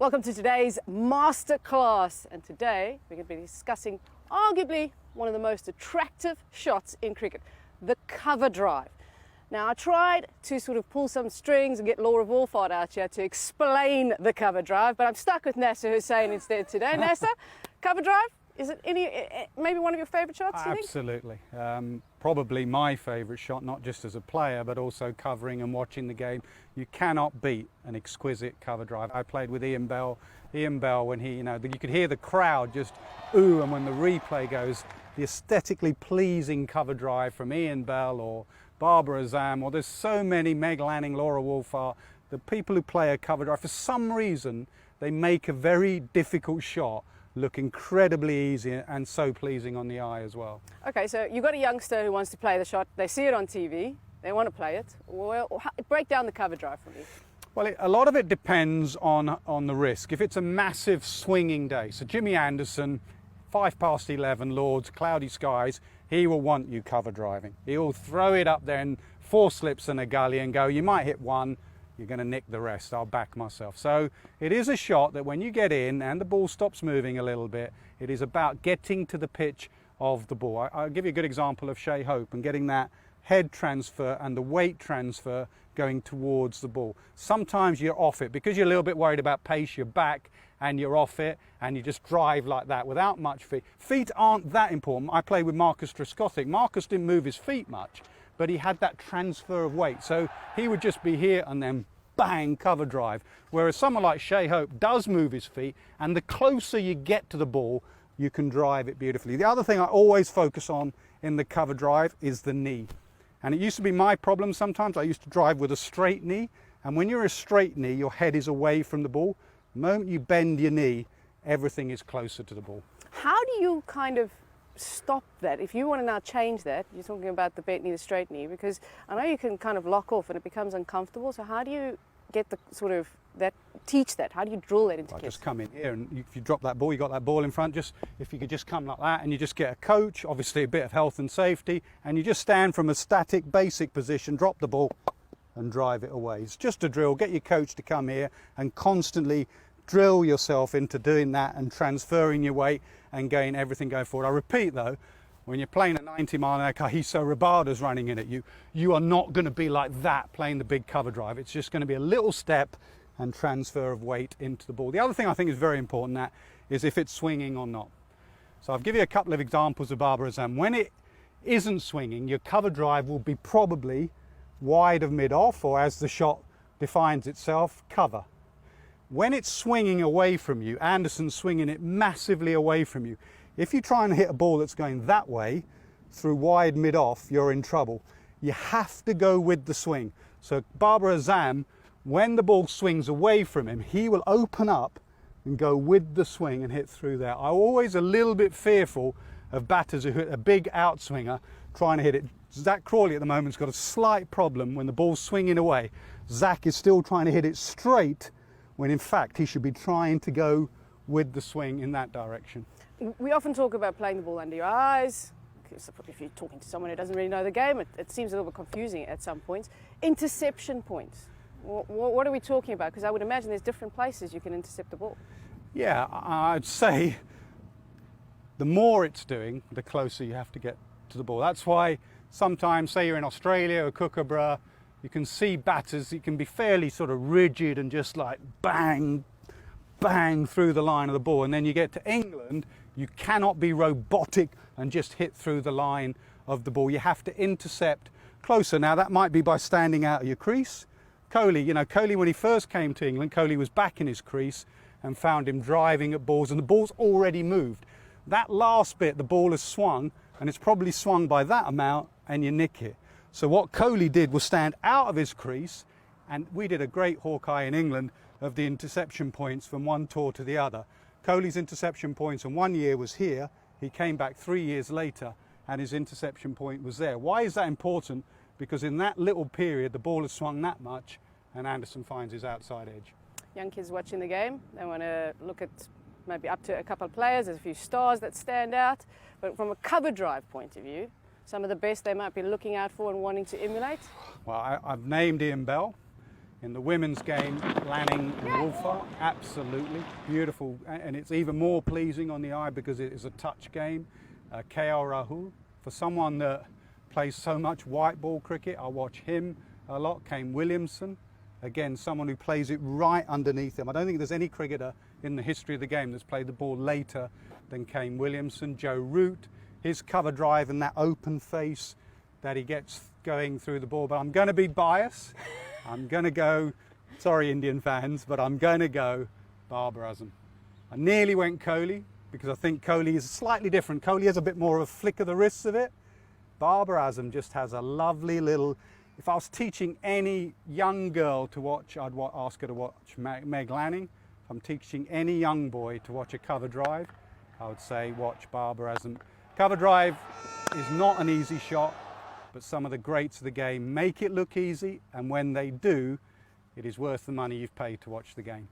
Welcome to today's masterclass, and today we're going to be discussing arguably one of the most attractive shots in cricket, the cover drive. Now, I tried to sort of pull some strings and get Laura Wolfart out here to explain the cover drive, but I'm stuck with Nasir Hussain instead today. Nasir, cover drive, is it maybe one of your favourite shots, you think? Absolutely. Probably my favourite shot, not just as a player, but also covering and watching the game. You cannot beat an exquisite cover drive. I played with Ian Bell. Ian Bell, when he, you could hear the crowd just ooh, and when the replay goes, the aesthetically pleasing cover drive from Ian Bell or Barbara Azam, or there's so many, Meg Lanning, Laura Wolfart, the people who play a cover drive, for some reason, they make a very difficult shot look incredibly easy and so pleasing on the eye as well. Okay, so you've got a youngster who wants to play the shot. They see it on TV, they want to play it. Well, break down the cover drive for me. Well, a lot of it depends on the risk. If it's a massive swinging day, so Jimmy Anderson, 11, Lords, cloudy skies, he will want you cover driving. He'll throw it up there and 4 slips and a gully and go, you might hit one, you're going to nick the rest, I'll back myself. So it is a shot that when you get in and the ball stops moving a little bit, it is about getting to the pitch of the ball. I'll give you a good example of Shai Hope and getting that head transfer and the weight transfer going towards the ball. Sometimes you're off it because you're a little bit worried about pace, you're back and you're off it and you just drive like that without much feet. Feet aren't that important. I played with Marcus Trescothick. Marcus didn't move his feet much, but he had that transfer of weight. So he would just be here and then bang, cover drive. Whereas someone like Shai Hope does move his feet, and the closer you get to the ball, you can drive it beautifully. The other thing I always focus on in the cover drive is the knee. And it used to be my problem sometimes. I used to drive with a straight knee, and when you're a straight knee, your head is away from the ball. The moment you bend your knee, everything is closer to the ball. How do you kind of stop that? If you want to now change that, you're talking about the bent knee, the straight knee, because I know you can kind of lock off and it becomes uncomfortable. So how do you get the sort of that, teach that? How do you drill that into kids? Just come in here and if you drop that ball, you got that ball in front, just if you could just come like that and you just get a coach, obviously a bit of health and safety, and you just stand from a static basic position, drop the ball and drive it away. It's just a drill. Get your coach to come here and constantly drill yourself into doing that and transferring your weight and getting everything going forward. I repeat though, when you're playing a 90-mile-an-hour Kahiso Rabada's running in at you, you are not going to be like that playing the big cover drive. It's just going to be a little step and transfer of weight into the ball. The other thing I think is very important that is if it's swinging or not. So I'll give you a couple of examples of Barbara Azam. When it isn't swinging, your cover drive will be probably wide of mid-off, or as the shot defines itself, cover. When it's swinging away from you, Anderson's swinging it massively away from you. If you try and hit a ball that's going that way, through wide mid-off, you're in trouble. You have to go with the swing. So Barbara Azam, when the ball swings away from him, he will open up and go with the swing and hit through there. I'm always a little bit fearful of batters who hit a big outswinger trying to hit it. Zach Crawley at the moment's got a slight problem when the ball's swinging away. Zach is still trying to hit it straight, when in fact he should be trying to go with the swing in that direction. We often talk about playing the ball under your eyes. If you're talking to someone who doesn't really know the game, it seems a little bit confusing at some points. Interception points. What are we talking about? Because I would imagine there's different places you can intercept the ball. Yeah, I'd say the more it's doing, the closer you have to get to the ball. That's why sometimes, say you're in Australia or Kookaburra, you can see batters, it can be fairly sort of rigid and just like bang, bang through the line of the ball. And then you get to England, you cannot be robotic and just hit through the line of the ball. You have to intercept closer. Now that might be by standing out of your crease. Kohli, Kohli when he first came to England, Kohli was back in his crease and found him driving at balls and the ball's already moved. That last bit, the ball has swung and it's probably swung by that amount and you nick it. So what Kohli did was stand out of his crease, and we did a great Hawkeye in England of the interception points from one tour to the other. Kohli's interception points in 1 year was here. He came back 3 years later and his interception point was there. Why is that important? Because in that little period, the ball has swung that much and Anderson finds his outside edge. Young kids watching the game, they want to look at maybe up to a couple of players. There's a few stars that stand out. But from a cover drive point of view, some of the best they might be looking out for and wanting to emulate? Well, I've named Ian Bell. In the women's game, Lanning and Wolfart, absolutely beautiful, and it's even more pleasing on the eye because it is a touch game. KL Rahul, for someone that plays so much white ball cricket, I watch him a lot. Kane Williamson, again, someone who plays it right underneath him. I don't think there's any cricketer in the history of the game that's played the ball later than Kane Williamson. Joe Root, his cover drive and that open face that he gets going through the ball. But I'm going to be biased. I'm going to go, sorry Indian fans, but I'm going to go Babar Azam. I nearly went Kohli because I think Kohli is slightly different. Kohli has a bit more of a flick of the wrists of it. Babar Azam just has a lovely little, if I was teaching any young girl to watch, I'd ask her to watch Meg Lanning. If I'm teaching any young boy to watch a cover drive, I would say watch Babar Azam. Cover drive is not an easy shot, but some of the greats of the game make it look easy, and when they do, it is worth the money you've paid to watch the game.